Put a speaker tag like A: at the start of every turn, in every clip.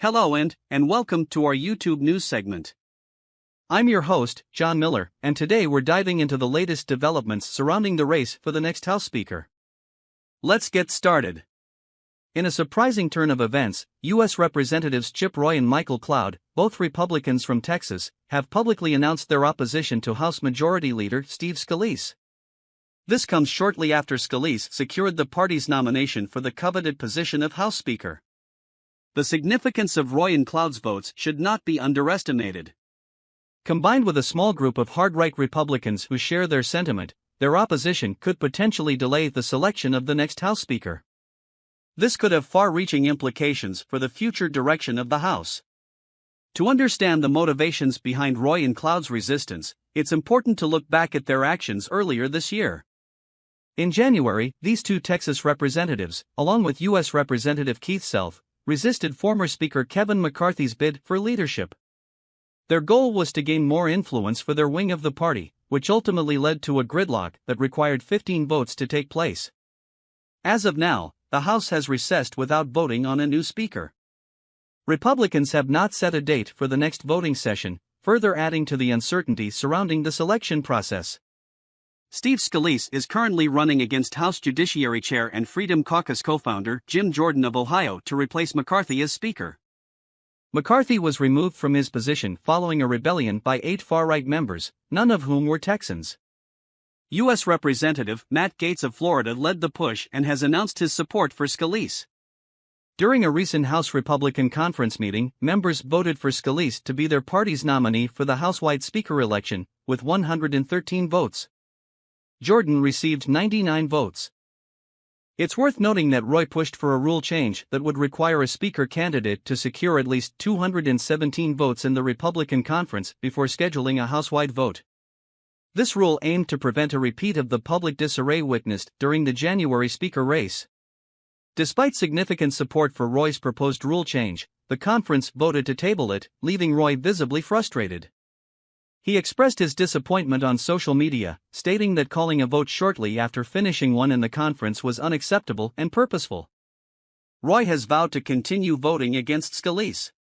A: Hello and welcome to our YouTube news segment. I'm your host, John Miller, and today we're diving into the latest developments surrounding the race for the next House Speaker. Let's get started. In a surprising turn of events, U.S. Representatives Chip Roy and Michael Cloud, both Republicans from Texas, have publicly announced their opposition to House Majority Leader Steve Scalise. This comes shortly after Scalise secured the party's nomination for the coveted position of House Speaker. The significance of Roy and Cloud's votes should not be underestimated. Combined with a small group of hard-right Republicans who share their sentiment, their opposition could potentially delay the selection of the next House Speaker. This could have far-reaching implications for the future direction of the House. To understand the motivations behind Roy and Cloud's resistance, it's important to look back at their actions earlier this year. In January, these two Texas representatives, along with U.S. Representative Keith Self, resisted former Speaker Kevin McCarthy's bid for leadership. Their goal was to gain more influence for their wing of the party, which ultimately led to a gridlock that required 15 votes to take place. As of now, the House has recessed without voting on a new Speaker. Republicans have not set a date for the next voting session, further adding to the uncertainty surrounding the selection process. Steve Scalise is currently running against House Judiciary Chair and Freedom Caucus co-founder Jim Jordan of Ohio to replace McCarthy as Speaker. McCarthy was removed from his position following a rebellion by 8 far-right members, none of whom were Texans. U.S. Representative Matt Gaetz of Florida led the push and has announced his support for Scalise. During a recent House Republican conference meeting, members voted for Scalise to be their party's nominee for the House-wide Speaker election, with 113 votes. Jordan received 99 votes. It's worth noting that Roy pushed for a rule change that would require a Speaker candidate to secure at least 217 votes in the Republican conference before scheduling a House-wide vote. This rule aimed to prevent a repeat of the public disarray witnessed during the January Speaker race. Despite significant support for Roy's proposed rule change, the conference voted to table it, leaving Roy visibly frustrated. He expressed his disappointment on social media, stating that calling a vote shortly after finishing one in the conference was unacceptable and purposeful. Roy has vowed to continue voting against Scalise.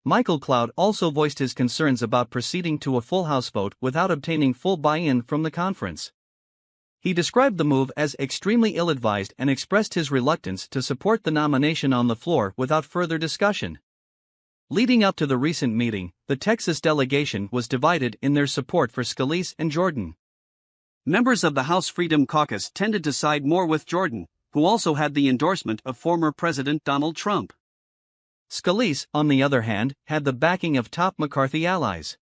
A: Michael Cloud also voiced his concerns about proceeding to a full House vote without obtaining full buy-in from the conference. He described the move as extremely ill-advised and expressed his reluctance to support the nomination on the floor without further discussion. Leading up to the recent meeting, the Texas delegation was divided in their support for Scalise and Jordan. Members of the House Freedom Caucus tended to side more with Jordan, who also had the endorsement of former President Donald Trump. Scalise, on the other hand, had the backing of top McCarthy allies.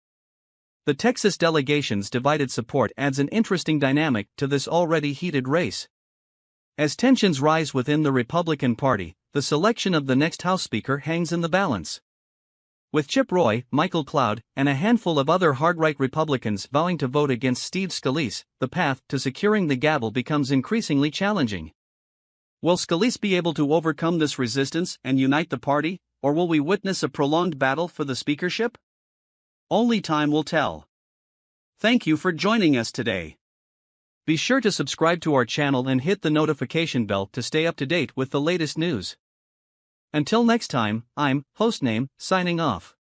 A: The Texas delegation's divided support adds an interesting dynamic to this already heated race. As tensions rise within the Republican Party, the selection of the next House Speaker hangs in the balance. With Chip Roy, Michael Cloud, and a handful of other hard-right Republicans vowing to vote against Steve Scalise, the path to securing the gavel becomes increasingly challenging. Will Scalise be able to overcome this resistance and unite the party, or will we witness a prolonged battle for the speakership? Only time will tell. Thank you for joining us today. Be sure to subscribe to our channel and hit the notification bell to stay up to date with the latest news. Until next time, I'm, hostname, signing off.